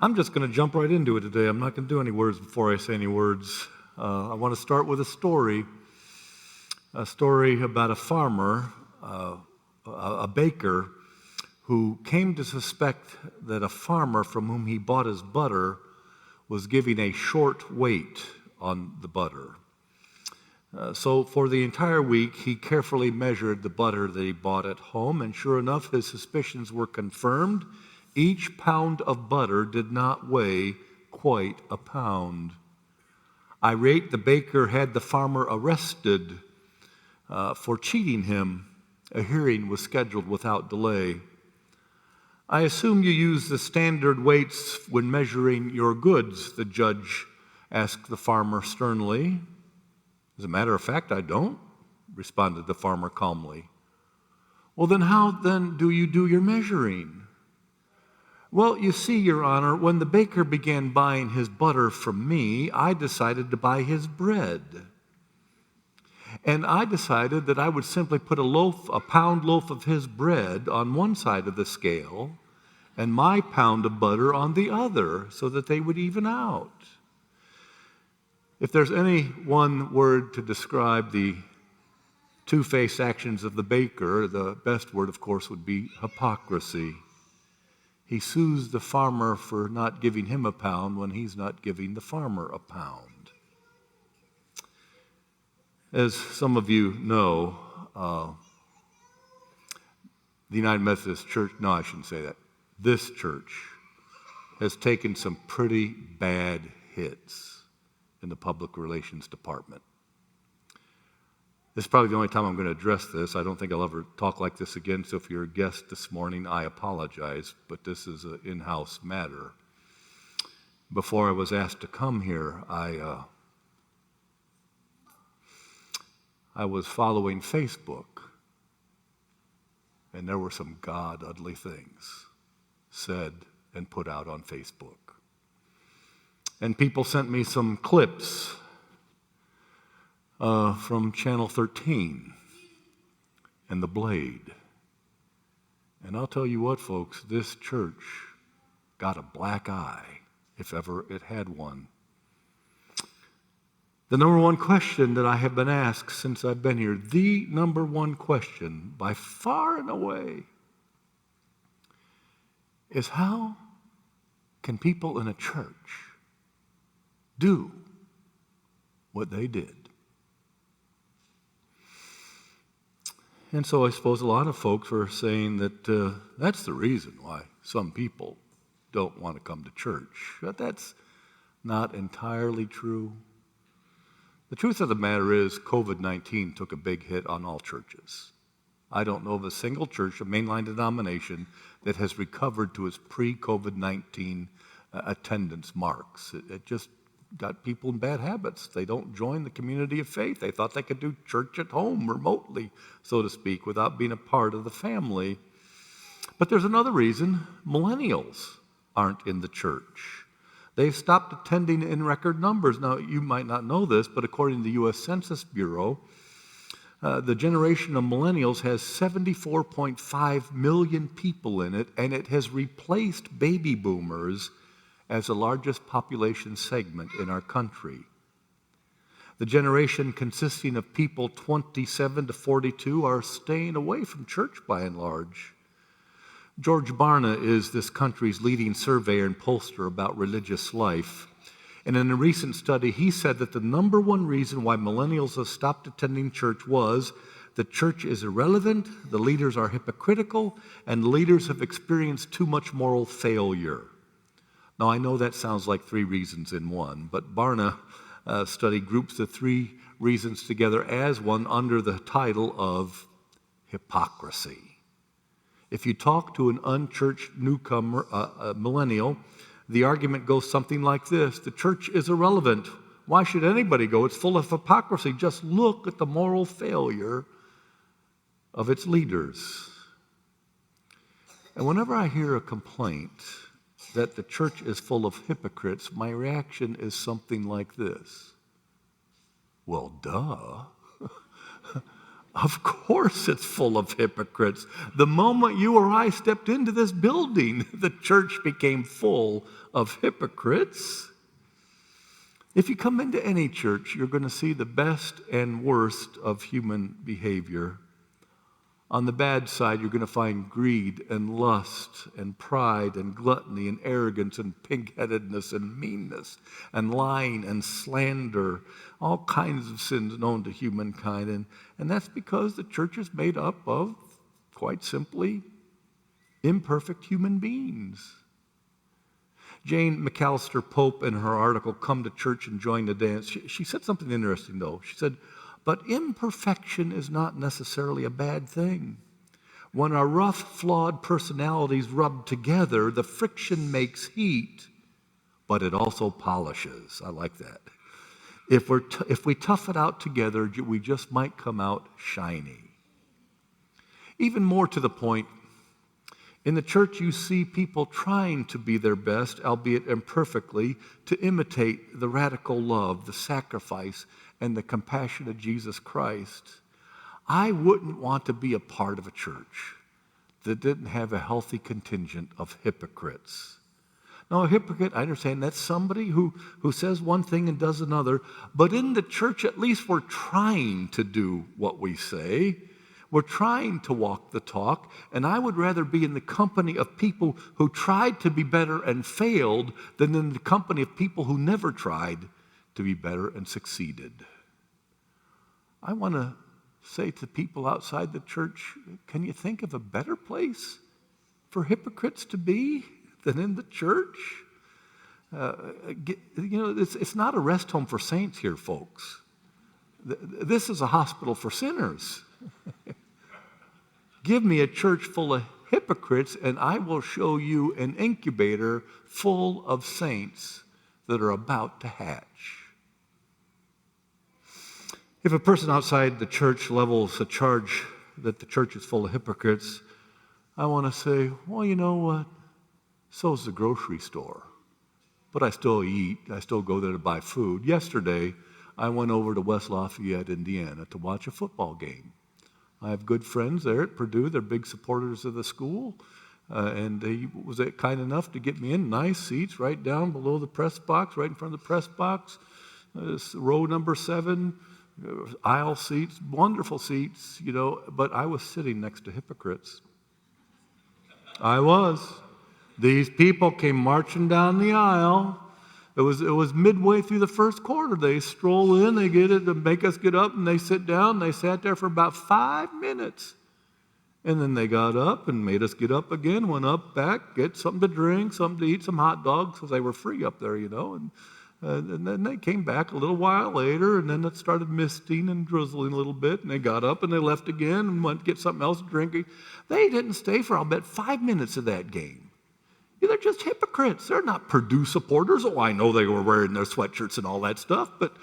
I'm just going to jump right into it today. I'm not going to do any words before I say any words. I want to start with a story about a farmer, a baker, who came to suspect that a farmer from whom he bought his butter was giving a short weight on the butter. So for the entire week, he carefully measured the butter that he bought at home, and sure enough, his suspicions were confirmed. Each pound of butter did not weigh quite a pound. Irate, the baker had the farmer arrested for cheating him. A hearing was scheduled without delay. I assume you use the standard weights when measuring your goods, the judge asked the farmer sternly. As a matter of fact, I don't, responded the farmer calmly. Well, then how then do you do your measuring? Well, you see, Your Honor, when the baker began buying his butter from me, I decided to buy his bread. And I decided that I would simply put a pound loaf of his bread on one side of the scale and my pound of butter on the other so that they would even out. If there's any one word to describe the two-faced actions of the baker, the best word, of course, would be hypocrisy. He sues the farmer for not giving him a pound when he's not giving the farmer a pound. As some of you know, the United Methodist Church, no, I shouldn't say that, this church has taken some pretty bad hits in the public relations department. This is probably the only time I'm going to address this. I don't think I'll ever talk like this again, so if you're a guest this morning, I apologize, but this is an in-house matter. Before I was asked to come here, I was following Facebook, and there were some God-ugly things said and put out on Facebook. And people sent me some clips from Channel 13 and The Blade. And I'll tell you what, folks, this church got a black eye, if ever it had one. The number one question that I have been asked since I've been here, the number one question by far and away, is how can people in a church do what they did? And so I suppose a lot of folks are saying that that's the reason why some people don't want to come to church. But that's not entirely true. The truth of the matter is COVID-19 took a big hit on all churches. I don't know of a single church, a mainline denomination, that has recovered to its pre-COVID-19 attendance marks. It just got people in bad habits. They don't join the community of faith. They thought they could do church at home remotely, so to speak, without being a part of the family. But there's another reason. Millennials aren't in the church. They've stopped attending in record numbers. Now, you might not know this, but according to the U.S. Census Bureau, the generation of millennials has 74.5 million people in it, and it has replaced baby boomers as the largest population segment in our country. The generation consisting of people 27 to 42 are staying away from church by and large. George Barna is this country's leading surveyor and pollster about religious life. And in a recent study, he said that the number one reason why millennials have stopped attending church was the church is irrelevant, the leaders are hypocritical, and leaders have experienced too much moral failure. Now, I know that sounds like three reasons in one, but Barna study groups the three reasons together as one under the title of hypocrisy. If you talk to an unchurched newcomer, a millennial, the argument goes something like this: the church is irrelevant. Why should anybody go? It's full of hypocrisy. Just look at the moral failure of its leaders. And whenever I hear a complaint that the church is full of hypocrites, my reaction is something like this. Well, duh. Of course it's full of hypocrites. The moment you or I stepped into this building, the church became full of hypocrites. If you come into any church, you're going to see the best and worst of human behavior. On the bad side, you're going to find greed and lust and pride and gluttony and arrogance and pig-headedness and meanness and lying and slander, all kinds of sins known to humankind. And that's because the church is made up of, quite simply, imperfect human beings. Jane McAllister Pope, in her article, Come to Church and Join the Dance, she said something interesting, though. She said, but imperfection is not necessarily a bad thing. When our rough, flawed personalities rub together, the friction makes heat, but it also polishes. I like that. If we tough it out together, we just might come out shiny. Even more to the point, in the church you see people trying to be their best, albeit imperfectly, to imitate the radical love, the sacrifice, and the compassion of Jesus Christ. I wouldn't want to be a part of a church that didn't have a healthy contingent of hypocrites. Now, a hypocrite, I understand, that's somebody who says one thing and does another, but in the church, at least we're trying to do what we say. We're trying to walk the talk, and I would rather be in the company of people who tried to be better and failed than in the company of people who never tried to be better and succeeded. I want to say to people outside the church, can you think of a better place for hypocrites to be than in the church? It's not a rest home for saints here, folks. This is a hospital for sinners. Give me a church full of hypocrites, and I will show you an incubator full of saints that are about to hatch. If a person outside the church levels a charge that the church is full of hypocrites, I want to say, well, you know what? So's the grocery store. But I still eat. I still go there to buy food. Yesterday, I went over to West Lafayette, Indiana, to watch a football game. I have good friends there at Purdue. They're big supporters of the school. And he was kind enough to get me in nice seats right down below the press box, right in front of the press box. Row number 7, aisle seats, wonderful seats, but I was sitting next to hypocrites. I was. These people came marching down the aisle. It was midway through the first quarter. They stroll in, they get it to make us get up, and they sit down. They sat there for about 5 minutes. And then they got up and made us get up again, went up, back, get something to drink, something to eat, some hot dogs, because they were free up there, And then they came back a little while later, and then it started misting and drizzling a little bit, and they got up and they left again and went to get something else to drink. They didn't stay for, I'll bet, 5 minutes of that game. They're just hypocrites. They're not Purdue supporters. Oh, I know they were wearing their sweatshirts and all that stuff, but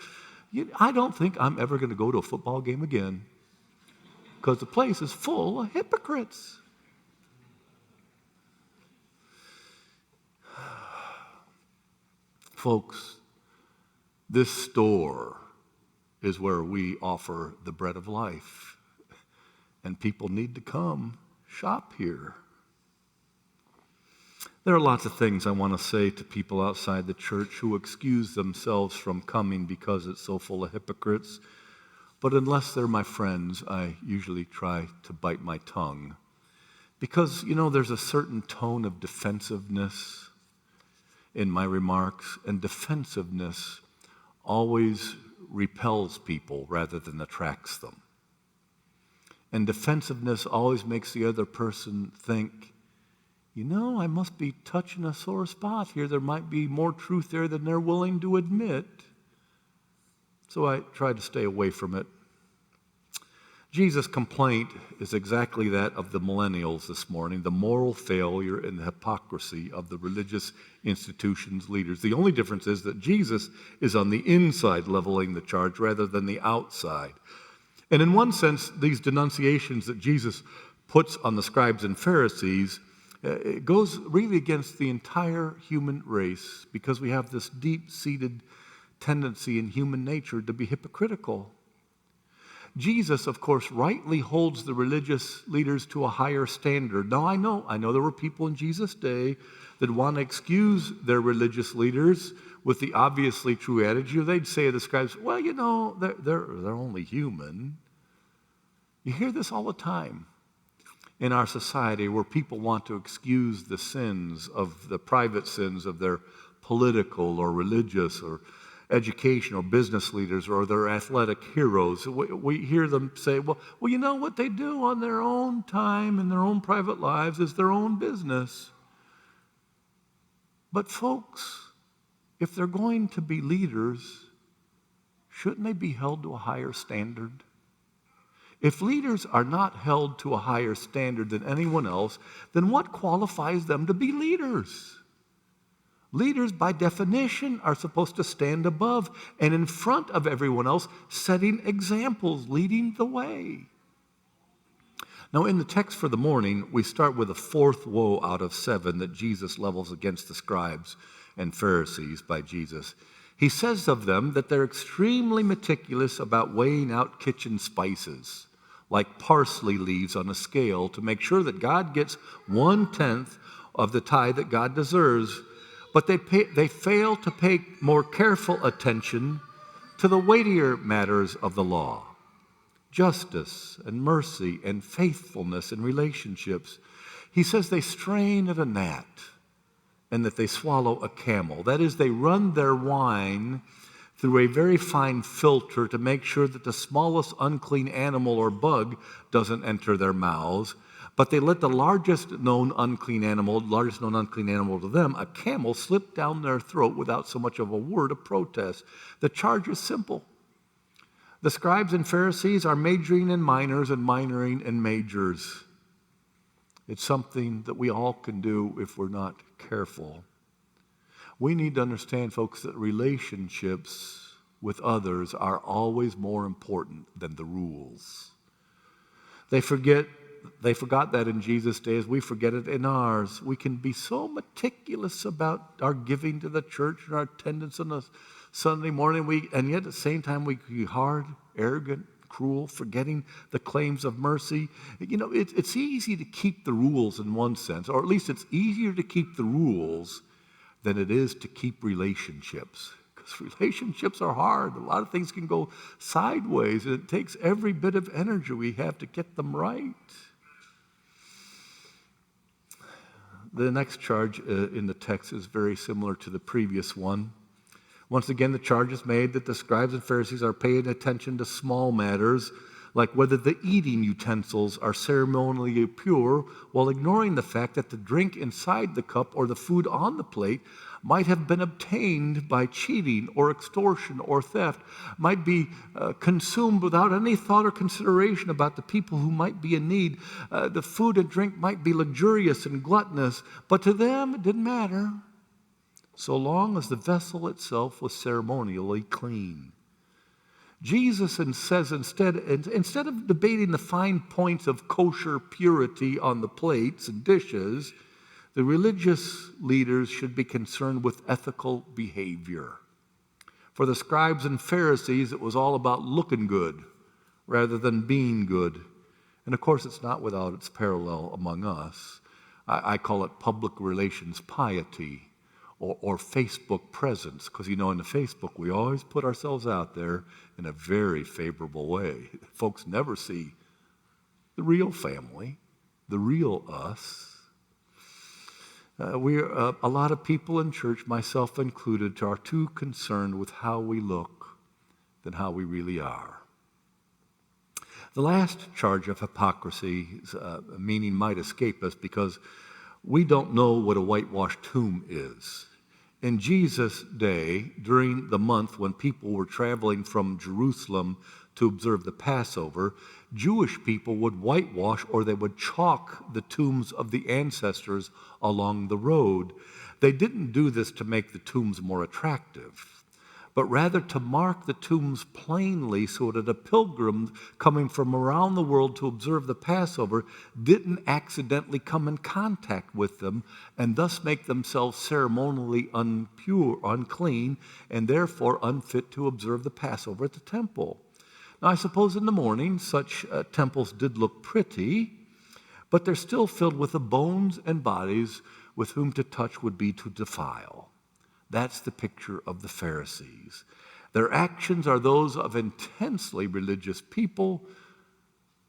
I don't think I'm ever going to go to a football game again because the place is full of hypocrites. Folks, this store is where we offer the bread of life, and people need to come shop here. There are lots of things I want to say to people outside the church who excuse themselves from coming because it's so full of hypocrites. But unless they're my friends, I usually try to bite my tongue. Because, there's a certain tone of defensiveness in my remarks, and defensiveness always repels people rather than attracts them. And defensiveness always makes the other person think, I must be touching a sore spot here. There might be more truth there than they're willing to admit. So I try to stay away from it. Jesus' complaint is exactly that of the millennials this morning, the moral failure and the hypocrisy of the religious institutions' leaders. The only difference is that Jesus is on the inside leveling the charge rather than the outside. And in one sense, these denunciations that Jesus puts on the scribes and Pharisees, it goes really against the entire human race because we have this deep-seated tendency in human nature to be hypocritical. Jesus, of course, rightly holds the religious leaders to a higher standard. Now, I know there were people in Jesus' day that want to excuse their religious leaders with the obviously true attitude. They'd say to the scribes, well, they're only human. You hear this all the time in our society where people want to excuse the sins of the private sins of their political or religious or education or business leaders or their athletic heroes. We hear them say, well, you know what they do on their own time in their own private lives is their own business. But folks, if they're going to be leaders, shouldn't they be held to a higher standard? If leaders are not held to a higher standard than anyone else, then what qualifies them to be leaders? Leaders, by definition, are supposed to stand above and in front of everyone else, setting examples, leading the way. Now, in the text for the morning, we start with a fourth woe out of 7 that Jesus levels against the scribes and Pharisees by Jesus. He says of them that they're extremely meticulous about weighing out kitchen spices, like parsley leaves on a scale, to make sure that God gets 1/10 of the tithe that God deserves. But they fail to pay more careful attention to the weightier matters of the law: justice and mercy and faithfulness in relationships. He says they strain at a gnat and that they swallow a camel. That is, they run their wine through a very fine filter to make sure that the smallest unclean animal or bug doesn't enter their mouths. But they let the largest known unclean animal to them, a camel, slip down their throat without so much of a word of protest. The charge is simple. The scribes and Pharisees are majoring in minors and minoring in majors. It's something that we all can do if we're not careful. We need to understand, folks, that relationships with others are always more important than the rules. They forgot that in Jesus' days. We forget it in ours. We can be so meticulous about our giving to the church and our attendance on a Sunday morning, and yet at the same time we can be hard, arrogant, cruel, forgetting the claims of mercy. It's easy to keep the rules in one sense, or at least it's easier to keep the rules than it is to keep relationships. Because relationships are hard. A lot of things can go sideways, and it takes every bit of energy we have to get them right. The next charge in the text is very similar to the previous one. Once again, the charge is made that the scribes and Pharisees are paying attention to small matters, like whether the eating utensils are ceremonially pure, while ignoring the fact that the drink inside the cup or the food on the plate might have been obtained by cheating or extortion or theft, might be consumed without any thought or consideration about the people who might be in need. The food and drink might be luxurious and gluttonous, but to them it didn't matter, so long as the vessel itself was ceremonially clean. Jesus says instead of debating the fine points of kosher purity on the plates and dishes, the religious leaders should be concerned with ethical behavior. For the scribes and Pharisees, it was all about looking good rather than being good. And of course, it's not without its parallel among us. I call it public relations piety or Facebook presence, because in the Facebook, we always put ourselves out there in a very favorable way. Folks never see the real family, the real us. A lot of people in church, myself included, are too concerned with how we look than how we really are. The last charge of hypocrisy's meaning might escape us because we don't know what a whitewashed tomb is. In Jesus' day, during the month when people were traveling from Jerusalem to observe the Passover, Jewish people would whitewash, or they would chalk the tombs of the ancestors along the road. They didn't do this to make the tombs more attractive, but rather to mark the tombs plainly so that a pilgrim coming from around the world to observe the Passover didn't accidentally come in contact with them and thus make themselves ceremonially unclean, and therefore unfit to observe the Passover at the temple. Now, I suppose in the morning such temples did look pretty, but they're still filled with the bones and bodies with whom to touch would be to defile. That's the picture of the Pharisees. Their actions are those of intensely religious people,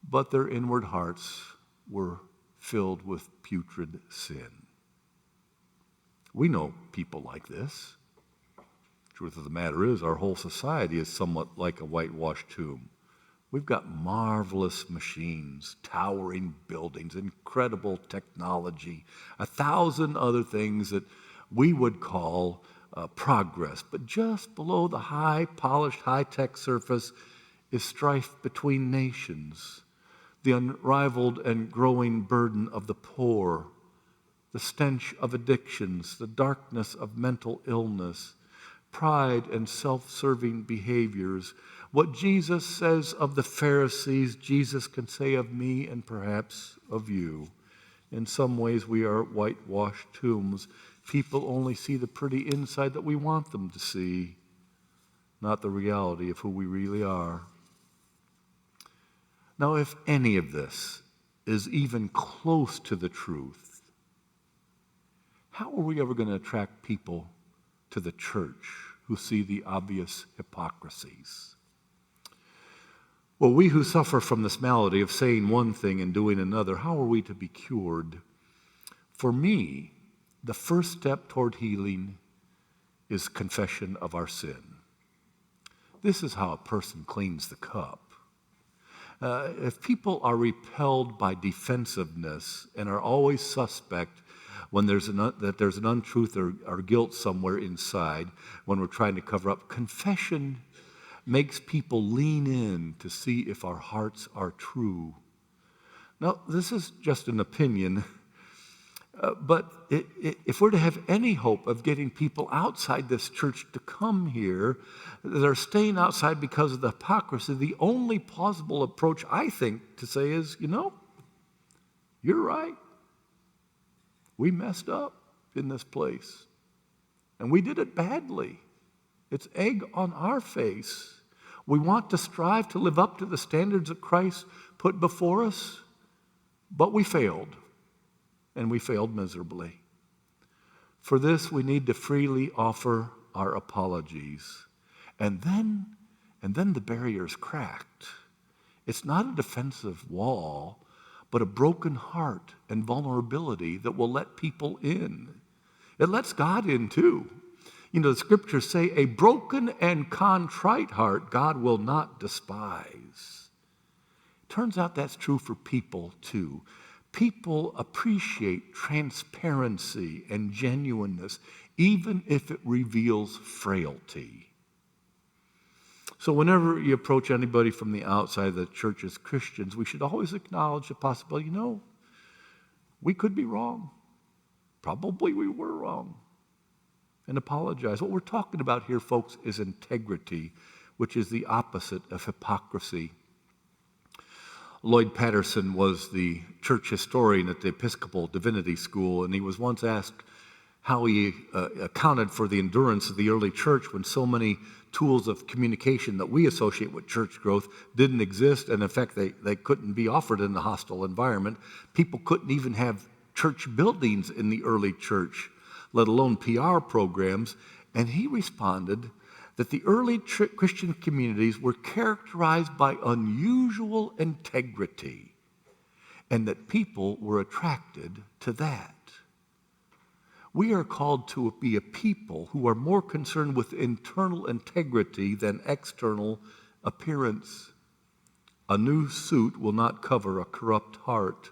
but their inward hearts were filled with putrid sin. We know people like this. Truth of the matter is, our whole society is somewhat like a whitewashed tomb. We've got marvelous machines, towering buildings, incredible technology, 1,000 other things that we would call progress. But just below the high-polished, high-tech surface is strife between nations, the unrivaled and growing burden of the poor, the stench of addictions, the darkness of mental illness, pride and self-serving behaviors. What Jesus says of the Pharisees, Jesus can say of me and perhaps of you. In some ways, we are whitewashed tombs. People only see the pretty inside that we want them to see, not the reality of who we really are. Now, if any of this is even close to the truth, how are we ever going to attract people to the church who see the obvious hypocrisies? Well, we who suffer from this malady of saying one thing and doing another, how are we to be cured? For me, the first step toward healing is confession of our sin. This is how a person cleans the cup. If people are repelled by defensiveness and are always suspect when there's an untruth or guilt somewhere inside, when we're trying to cover up, confession makes people lean in to see if our hearts are true. Now, this is just an opinion, but if we're to have any hope of getting people outside this church to come here that are staying outside because of the hypocrisy, the only plausible approach, I think, to say is, you're right. We messed up in this place, and we did it badly. It's egg on our face. We want to strive to live up to the standards that Christ put before us, but we failed, and we failed miserably. For this, we need to freely offer our apologies. And then the barrier's cracked. It's not a defensive wall, but a broken heart and vulnerability that will let people in. It lets God in too. The scriptures say, a broken and contrite heart God will not despise. Turns out that's true for people too. People appreciate transparency and genuineness, even if it reveals frailty. So whenever you approach anybody from the outside of the church as Christians, we should always acknowledge the possibility, we could be wrong. Probably we were wrong. And apologize. What we're talking about here, folks, is integrity, which is the opposite of hypocrisy. Lloyd Patterson was the church historian at the Episcopal Divinity School, and he was once asked how he accounted for the endurance of the early church when so many tools of communication that we associate with church growth didn't exist, and in fact they couldn't be offered in a hostile environment. People couldn't even have church buildings in the early church, let alone PR programs. And he responded that the early Christian communities were characterized by unusual integrity, and that people were attracted to that. We are called to be a people who are more concerned with internal integrity than external appearance. A new suit will not cover a corrupt heart.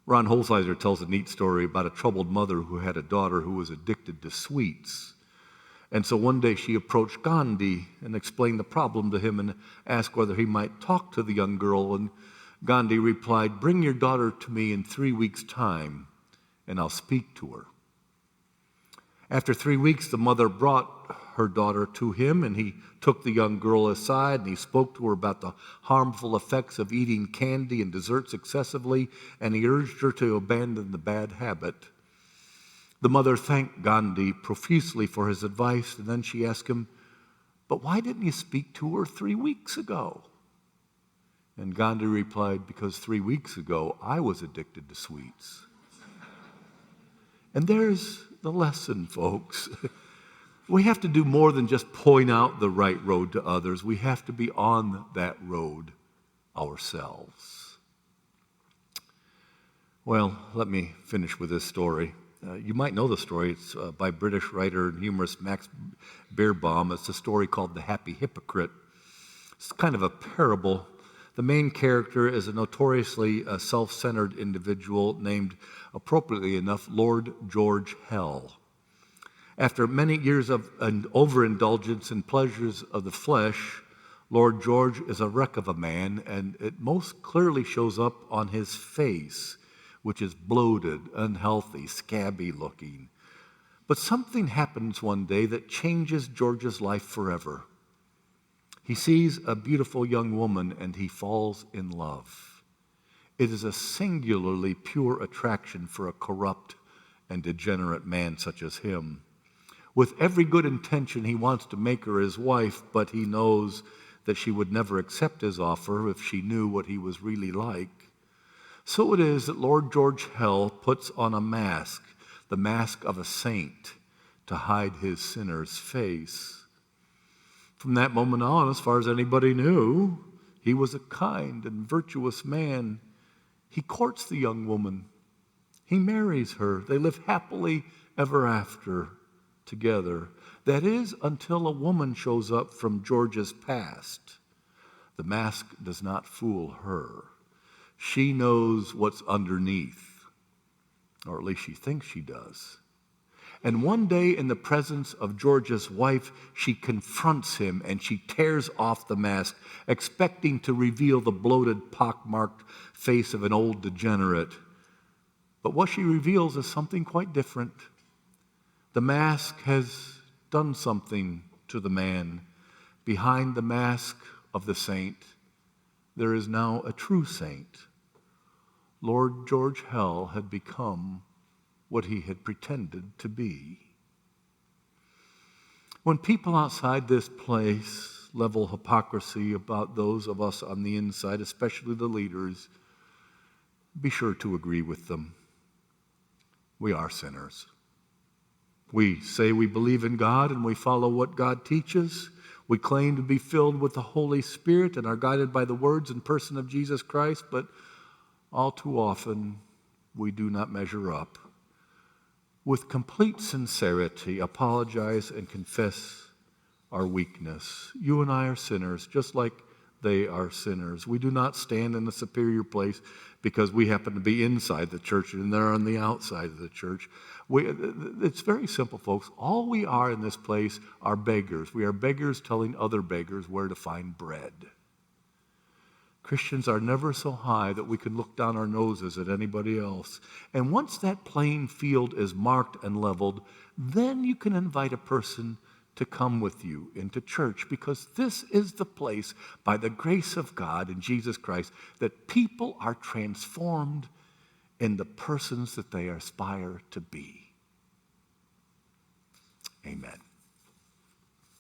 Ron Holzheiser tells a neat story about a troubled mother who had a daughter who was addicted to sweets. And so one day she approached Gandhi and explained the problem to him and asked whether he might talk to the young girl. And Gandhi replied, "Bring your daughter to me in 3 weeks' time, and I'll speak to her." After 3 weeks, the mother brought her daughter to him, and he took the young girl aside, and he spoke to her about the harmful effects of eating candy and desserts excessively, and he urged her to abandon the bad habit. The mother thanked Gandhi profusely for his advice, and then she asked him, But why didn't you speak 2 or 3 weeks ago? And Gandhi replied, because 3 weeks ago I was addicted to sweets. And there's the lesson, folks. We have to do more than just point out the right road to others. We have to be on that road ourselves. Well, let me finish with this story. You might know the story. It's by British writer and humorist Max Beerbohm. It's a story called The Happy Hypocrite. It's kind of a parable. The main character is a notoriously self-centered individual named, appropriately enough, Lord George Hell. After many years of an overindulgence in pleasures of the flesh, Lord George is a wreck of a man, and it most clearly shows up on his face, which is bloated, unhealthy, scabby looking. But something happens one day that changes George's life forever. He sees a beautiful young woman and he falls in love. It is a singularly pure attraction for a corrupt and degenerate man such as him. With every good intention, he wants to make her his wife, but he knows that she would never accept his offer if she knew what he was really like. So it is that Lord George Hell puts on a mask, the mask of a saint, to hide his sinner's face. From that moment on, as far as anybody knew, he was a kind and virtuous man. He courts the young woman. He marries her. They live happily ever after together. That is, until a woman shows up from George's past. The mask does not fool her. She knows what's underneath, or at least she thinks she does. And one day, in the presence of George's wife, she confronts him and she tears off the mask, expecting to reveal the bloated, pockmarked face of an old degenerate. But what she reveals is something quite different. The mask has done something to the man. Behind the mask of the saint, there is now a true saint. Lord George Hell had become what he had pretended to be. When people outside this place level hypocrisy about those of us on the inside, especially the leaders, be sure to agree with them. We are sinners. We say we believe in God and we follow what God teaches. We claim to be filled with the Holy Spirit and are guided by the words and person of Jesus Christ, but all too often we do not measure up. With complete sincerity, apologize and confess our weakness. You and I are sinners, just like they are sinners. We do not stand in a superior place because we happen to be inside the church and they're on the outside of the church. It's very simple, folks. All we are in this place are beggars. We are beggars telling other beggars where to find bread. Christians are never so high that we can look down our noses at anybody else. And once that playing field is marked and leveled, then you can invite a person to come with you into church, because this is the place, by the grace of God in Jesus Christ, that people are transformed in the persons that they aspire to be. Amen.